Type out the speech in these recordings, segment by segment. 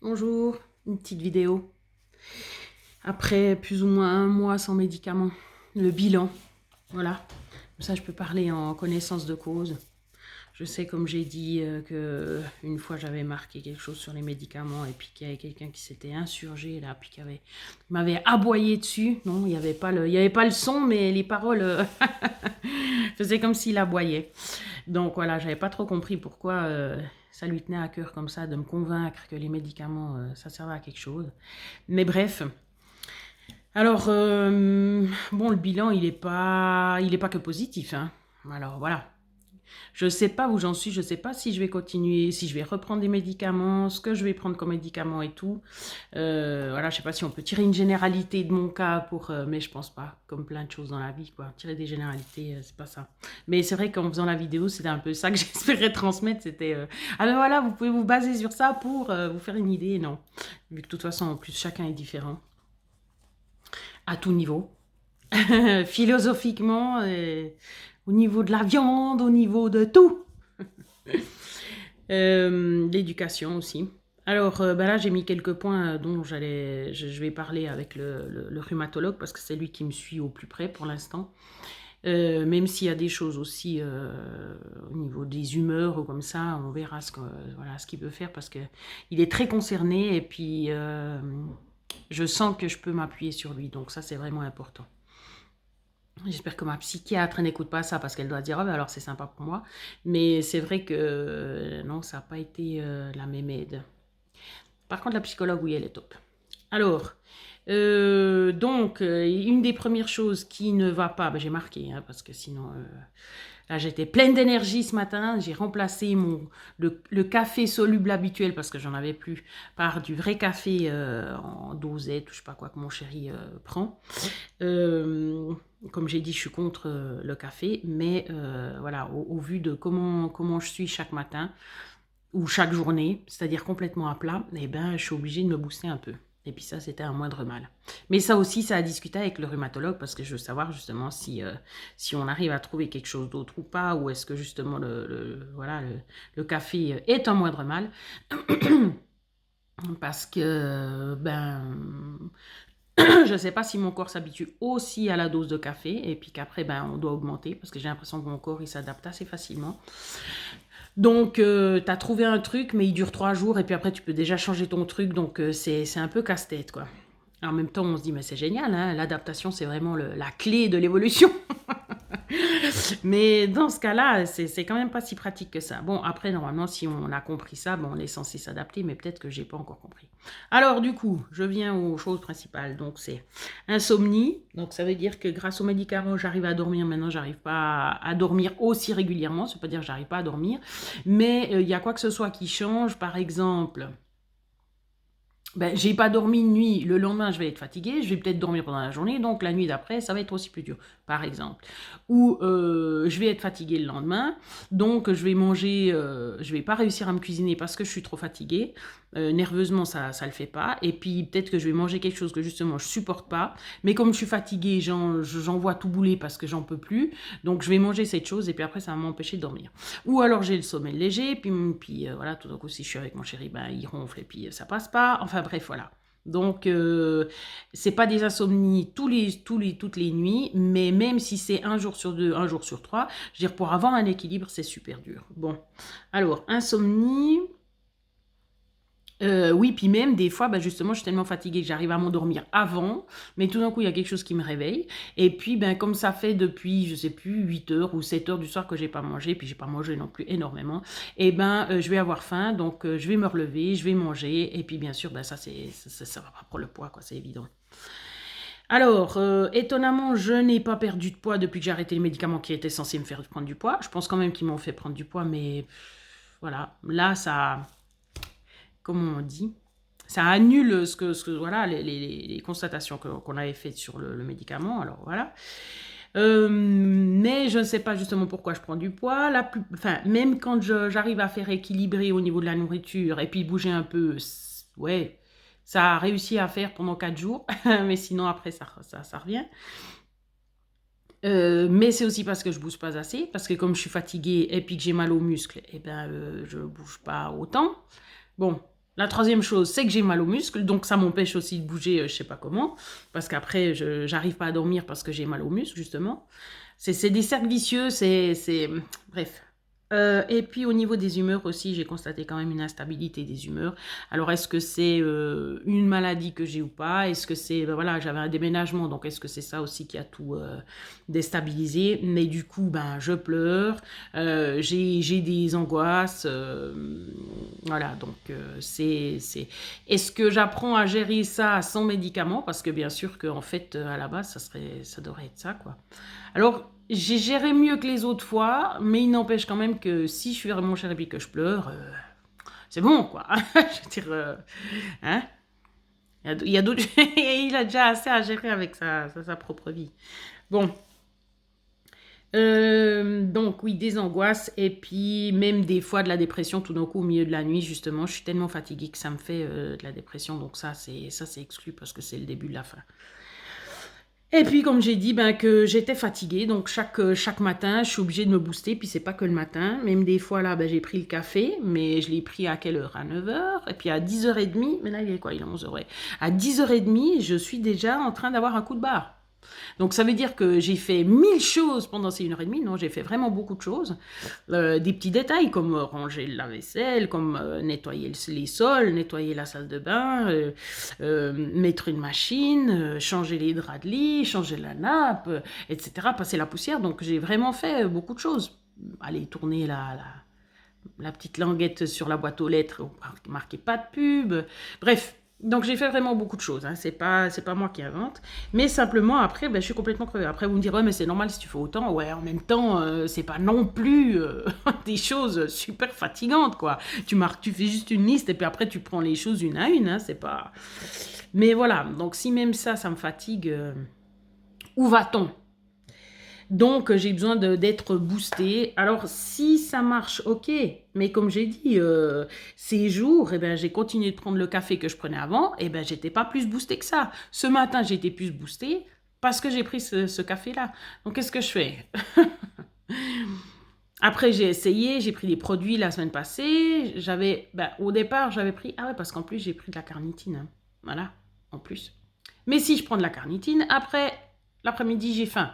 Bonjour, une petite vidéo. Après plus ou moins un mois sans médicaments, le bilan, voilà. Comme ça, je peux parler en connaissance de cause. Je sais, comme j'ai dit, que une fois j'avais marqué quelque chose sur les médicaments et puis qu'il y avait quelqu'un qui s'était insurgé là, puis qui m'avait aboyé dessus. Non, il y avait pas le son, mais les paroles faisaient comme s'il aboyait. Donc voilà, j'avais pas trop compris pourquoi ça lui tenait à cœur comme ça de me convaincre que les médicaments ça servait à quelque chose. Mais bref. Alors bon, le bilan il est pas que positif, hein. Alors voilà. Je sais pas où j'en suis, je sais pas si je vais continuer, si je vais reprendre des médicaments, ce que je vais prendre comme médicaments et tout. Voilà, je sais pas si on peut tirer une généralité de mon cas pour, mais je pense pas, comme plein de choses dans la vie, quoi. Tirer des généralités, c'est pas ça. Mais c'est vrai qu'en faisant la vidéo, c'était un peu ça que j'espérais transmettre, c'était ah ben voilà, vous pouvez vous baser sur ça pour vous faire une idée, non. Vu que de toute façon, en plus, chacun est différent, à tout niveau. Philosophiquement, au niveau de la viande, au niveau de tout. L'éducation aussi. Alors ben là, j'ai mis quelques points dont je vais parler avec le rhumatologue parce que c'est lui qui me suit au plus près pour l'instant. Même s'il y a des choses aussi au niveau des humeurs ou comme ça, on verra voilà, ce qu'il peut faire parce qu'il est très concerné et puis je sens que je peux m'appuyer sur lui. Donc ça, c'est vraiment important. J'espère que ma psychiatre n'écoute pas ça parce qu'elle doit dire « Oh, ben alors c'est sympa pour moi ». Mais c'est vrai que non, ça n'a pas été la même aide. Par contre, la psychologue, oui, elle est top. Alors, donc, une des premières choses qui ne va pas, ben, j'ai marqué, hein, parce que sinon, là, j'étais pleine d'énergie ce matin. J'ai remplacé le café soluble habituel, parce que j'en avais plus, par du vrai café en dosette, ou je sais pas quoi, que mon chéri prend. Comme j'ai dit, je suis contre le café, mais voilà, au vu de comment je suis chaque matin, ou chaque journée, c'est-à-dire complètement à plat, eh ben, je suis obligée de me booster un peu. Et puis ça, c'était un moindre mal. Mais ça aussi, ça a discuté avec le rhumatologue parce que je veux savoir justement si on arrive à trouver quelque chose d'autre ou pas, ou est-ce que justement voilà, le café est un moindre mal. Parce que, ben, je ne sais pas si mon corps s'habitue aussi à la dose de café et puis qu'après, ben, on doit augmenter parce que j'ai l'impression que mon corps, il s'adapte assez facilement. Donc, tu as trouvé un truc, mais il dure 3 jours, et puis après, tu peux déjà changer ton truc, donc c'est un peu casse-tête, quoi. En même temps, on se dit, mais c'est génial, hein, l'adaptation, c'est vraiment la clé de l'évolution. Mais dans ce cas-là, c'est quand même pas si pratique que ça. Bon, après, normalement, si on a compris ça, bon, on est censé s'adapter, mais peut-être que j'ai pas encore compris. Alors, du coup, je viens aux choses principales. Donc, c'est insomnie. Donc, ça veut dire que grâce aux médicaments, j'arrive à dormir. Maintenant, j'arrive pas à dormir aussi régulièrement. Ça veut pas dire que j'arrive pas à dormir. Mais il y a quoi que ce soit qui change. Par exemple, ben, j'ai pas dormi une nuit, le lendemain je vais être fatiguée, je vais peut-être dormir pendant la journée, donc la nuit d'après ça va être aussi plus dur, par exemple. Ou je vais être fatiguée le lendemain, donc je vais manger, je vais pas réussir à me cuisiner parce que je suis trop fatiguée, nerveusement ça le fait pas, et puis peut-être que je vais manger quelque chose que justement je supporte pas, mais comme je suis fatiguée, j'en vois tout bouler parce que j'en peux plus, donc je vais manger cette chose et puis après ça va m'empêcher de dormir. Ou alors j'ai le sommeil léger, puis voilà, tout d'un coup si je suis avec mon chéri, ben il ronfle et puis ça passe pas, enfin bref, voilà. Donc, c'est pas des insomnies toutes les nuits, mais même si c'est un jour sur deux, un jour sur trois, je veux dire, pour avoir un équilibre, c'est super dur. Bon, alors, insomnie, oui, puis même des fois, bah, justement, je suis tellement fatiguée que j'arrive à m'endormir avant, mais tout d'un coup, il y a quelque chose qui me réveille. Et puis, ben, comme ça fait depuis, je sais plus, 8 heures ou 7 heures du soir que j'ai pas mangé, puis j'ai pas mangé non plus énormément, et ben, je vais avoir faim, donc je vais me relever, je vais manger, et puis bien sûr, ben, ça va pas pour le poids, quoi, c'est évident. Alors, étonnamment, je n'ai pas perdu de poids depuis que j'ai arrêté les médicaments qui étaient censés me faire prendre du poids. Je pense quand même qu'ils m'ont fait prendre du poids, mais voilà, là, ça, comment on dit, ça annule voilà, les constatations qu'on avait faites sur le médicament. Alors voilà. Mais je ne sais pas justement pourquoi je prends du poids. Enfin, même quand j'arrive à faire équilibrer au niveau de la nourriture et puis bouger un peu, ouais, ça a réussi à faire pendant 4 jours, mais sinon après ça revient. Mais c'est aussi parce que je bouge pas assez, parce que comme je suis fatiguée et puis que j'ai mal aux muscles, eh ben je bouge pas autant. Bon, La troisième chose, c'est que j'ai mal aux muscles, donc ça m'empêche aussi de bouger, je sais pas comment, parce qu'après, j'arrive pas à dormir parce que j'ai mal aux muscles, justement. C'est des cercles vicieux, bref. Et puis au niveau des humeurs aussi, j'ai constaté quand même une instabilité des humeurs. Alors est-ce que c'est une maladie que j'ai ou pas? Est-ce que c'est, ben voilà, j'avais un déménagement, donc est-ce que c'est ça aussi qui a tout déstabilisé? Mais du coup, ben je pleure, j'ai des angoisses, voilà, donc Est-ce que j'apprends à gérer ça sans médicaments? Parce que bien sûr qu'en fait, à la base, ça devrait être ça, quoi. Alors, j'ai géré mieux que les autres fois, mais il n'empêche quand même que si je suis vraiment chère et puis que je pleure, c'est bon, quoi. Je veux dire, hein? Il y a d'autres... il a déjà assez à gérer avec sa propre vie. Bon. Donc oui, des angoisses et puis même des fois de la dépression tout d'un coup au milieu de la nuit, justement. Je suis tellement fatiguée que ça me fait de la dépression. Donc ça, c'est exclu parce que c'est le début de la fin. Et puis, comme j'ai dit, ben, que j'étais fatiguée, donc chaque matin, je suis obligée de me booster, puis c'est pas que le matin, même des fois, là, ben, j'ai pris le café, mais je l'ai pris à quelle heure? À 9h, et puis à 10h30, mais là, il est quoi? Il est 11h, ouais. À 10h30, je suis déjà en train d'avoir un coup de barre. Donc ça veut dire que j'ai fait 1000 choses pendant ces 1h30. Non, j'ai fait vraiment beaucoup de choses. Des petits détails comme ranger la vaisselle, comme nettoyer les sols, nettoyer la salle de bain, mettre une machine, changer les draps de lit, changer la nappe, etc. Passer la poussière. Donc j'ai vraiment fait beaucoup de choses. Aller tourner la petite languette sur la boîte aux lettres, marqué pas de pub. Bref. Donc j'ai fait vraiment beaucoup de choses, hein. C'est pas moi qui invente, mais simplement après, ben, je suis complètement crevée. Après vous me direz, ouais, mais c'est normal si tu fais autant, ouais, en même temps, c'est pas non plus des choses super fatigantes, quoi. Tu fais juste une liste et puis après tu prends les choses une à une, hein, c'est pas... Mais voilà, donc si même ça me fatigue, où va-t-on? Donc, j'ai besoin d'être boostée. Alors, si ça marche, ok. Mais comme j'ai dit, ces jours, eh ben, j'ai continué de prendre le café que je prenais avant. Et ben, j'étais pas plus boostée que ça. Ce matin, j'ai été plus boostée parce que j'ai pris ce café-là. Donc, qu'est-ce que je fais? Après, j'ai essayé, j'ai pris des produits la semaine passée. Au départ, j'avais pris... Ah ouais, parce qu'en plus, j'ai pris de la carnitine, hein. Voilà, en plus. Mais si je prends de la carnitine, après, l'après-midi, j'ai faim.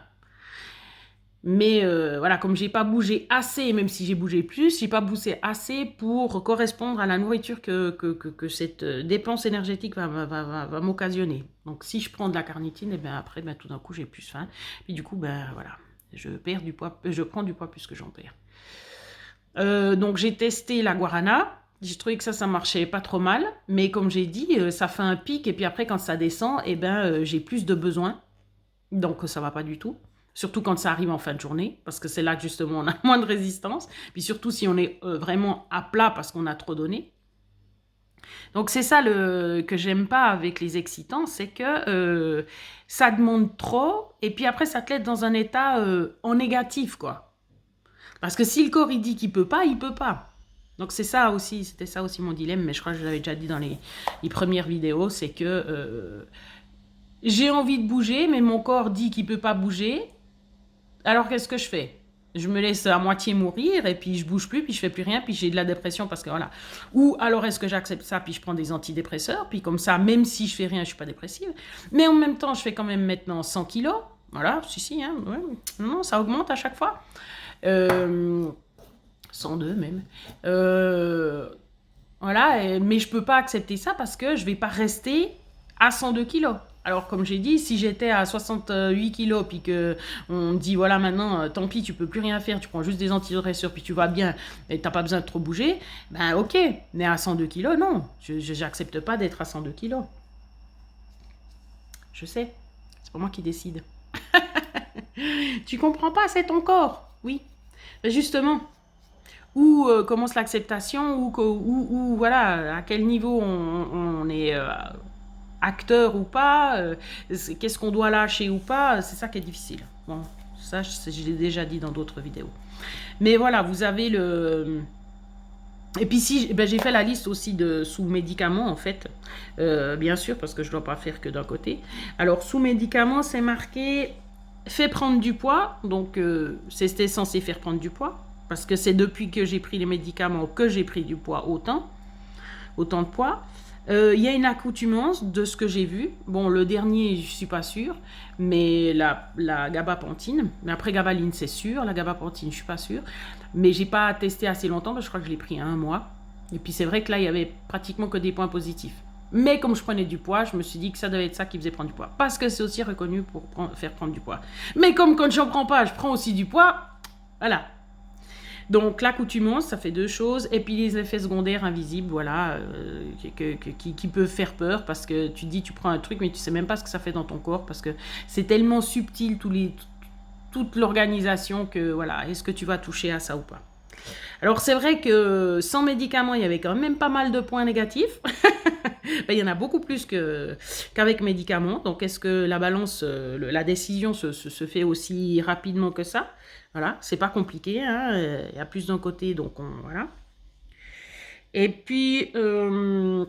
Mais voilà, comme j'ai pas bougé assez, même si j'ai bougé plus, j'ai pas bougé assez pour correspondre à la nourriture que cette dépense énergétique va m'occasionner. Donc si je prends de la carnitine, et ben après, ben, tout d'un coup, j'ai plus faim. Puis du coup, ben voilà, je perds du poids, je prends du poids plus que j'en perds. Donc j'ai testé la guarana. J'ai trouvé que ça marchait pas trop mal. Mais comme j'ai dit, ça fait un pic. Et puis après, quand ça descend, et ben j'ai plus de besoins. Donc ça va pas du tout. Surtout quand ça arrive en fin de journée, parce que c'est là que justement on a moins de résistance. Puis surtout si on est vraiment à plat parce qu'on a trop donné. Donc c'est ça que j'aime pas avec les excitants, c'est que ça demande trop et puis après ça te laisse dans un état en négatif, quoi. Parce que si le corps il dit qu'il peut pas, il peut pas. Donc c'est ça aussi, c'était ça aussi mon dilemme, mais je crois que je l'avais déjà dit dans les premières vidéos, c'est que j'ai envie de bouger, mais mon corps dit qu'il peut pas bouger. Alors qu'est-ce que je fais? Je me laisse à moitié mourir et puis je bouge plus, puis je fais plus rien, puis j'ai de la dépression parce que voilà. Ou alors est-ce que j'accepte ça, puis je prends des antidépresseurs, puis comme ça, même si je fais rien, je suis pas dépressive. Mais en même temps, je fais quand même maintenant 100 kilos. Voilà, si, hein, ouais. Non, ça augmente à chaque fois. 102 même. Voilà, mais je peux pas accepter ça parce que je vais pas rester à 102 kilos. Alors, comme j'ai dit, si j'étais à 68 kilos, puis qu'on me dit, voilà, maintenant, tant pis, tu peux plus rien faire, tu prends juste des antidépresseurs, puis tu vas bien, et t'as pas besoin de trop bouger, ben ok. Mais à 102 kilos, non. J'accepte pas d'être à 102 kilos. Je sais. C'est pas moi qui décide. Tu comprends pas, c'est ton corps. Oui. Mais justement, où commence l'acceptation, où voilà, à quel niveau on est... acteur ou pas, qu'est-ce qu'on doit lâcher ou pas, c'est ça qui est difficile. Bon, ça, je l'ai déjà dit dans d'autres vidéos. Mais voilà, vous avez le... Et puis si, ben, j'ai fait la liste aussi de sous médicaments, en fait, bien sûr, parce que je ne dois pas faire que d'un côté. Alors, sous médicaments, c'est marqué « fait prendre du poids », donc c'était censé faire prendre du poids, parce que c'est depuis que j'ai pris les médicaments que j'ai pris du poids autant. autant de poids. Il y a une accoutumance de ce que j'ai vu. Bon, le dernier, je suis pas sûre, mais la gabapentine, mais après Gavaline, c'est sûr. La gabapentine, je suis pas sûre. Mais j'ai pas testé assez longtemps, parce que je crois que je l'ai pris 1 mois. Et puis c'est vrai que là, il y avait pratiquement que des points positifs. Mais comme je prenais du poids, je me suis dit que ça devait être ça qui faisait prendre du poids. Parce que c'est aussi reconnu pour faire prendre du poids. Mais comme quand j'en prends pas, je prends aussi du poids, voilà. Donc l'accoutumance, ça fait 2 choses. Et puis les effets secondaires invisibles, voilà, qui peuvent faire peur. Parce que tu dis, tu prends un truc, mais tu sais même pas ce que ça fait dans ton corps. Parce que c'est tellement subtil, toute l'organisation, que voilà, est-ce que tu vas toucher à ça ou pas? Alors c'est vrai que sans médicaments, il y avait quand même pas mal de points négatifs. Ben, il y en a beaucoup plus qu'avec médicaments. Donc est-ce que la balance, la décision se fait aussi rapidement que ça? Voilà, c'est pas compliqué, hein. Il y a plus d'un côté, donc voilà. Et puis, ou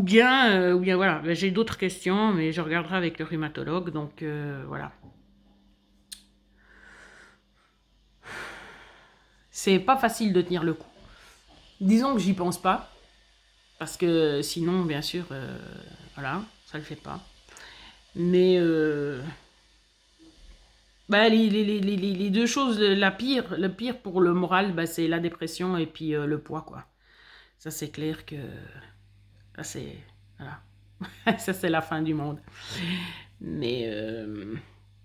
bien voilà, ben, j'ai d'autres questions, mais je regarderai avec le rhumatologue. Donc voilà. C'est pas facile de tenir le coup. Disons que j'y pense pas. Parce que sinon, bien sûr, voilà, ça le fait pas. Mais bah, les deux choses, le pire pour le moral, bah, c'est la dépression et puis le poids, quoi. Ça, c'est clair que ça, c'est voilà. Ça, c'est la fin du monde. Mais, euh,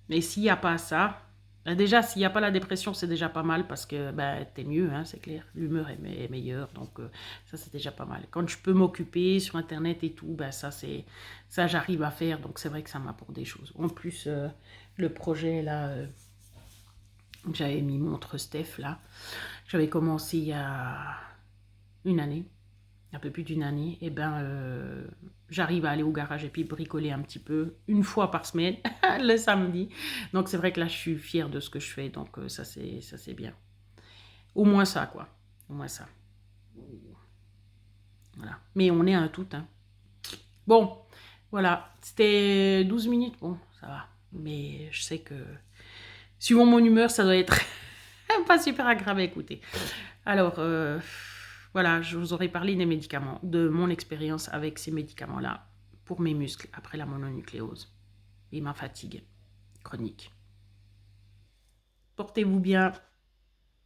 mais s'il n'y a pas ça, bah, déjà, s'il n'y a pas la dépression, c'est déjà pas mal parce que bah, t'es mieux, hein, c'est clair. L'humeur est meilleure, donc ça, c'est déjà pas mal. Quand je peux m'occuper sur Internet et tout, bah, ça j'arrive à faire, donc c'est vrai que ça m'apporte des choses. En plus, le projet, là, j'avais mis montre Steph, là, j'avais commencé il y a 1 année, un peu plus d'1 année, et ben j'arrive à aller au garage et puis bricoler un petit peu, 1 fois par semaine, le samedi. Donc c'est vrai que là, je suis fière de ce que je fais, donc ça c'est bien. Au moins ça, quoi. Au moins ça. Voilà. Mais on est un tout, hein. Bon, voilà. C'était 12 minutes, bon, ça va. Mais je sais que, suivant mon humeur, ça doit être pas super agréable à écouter. Alors, voilà, je vous aurais parlé des médicaments, de mon expérience avec ces médicaments-là pour mes muscles après la mononucléose et ma fatigue chronique. Portez-vous bien.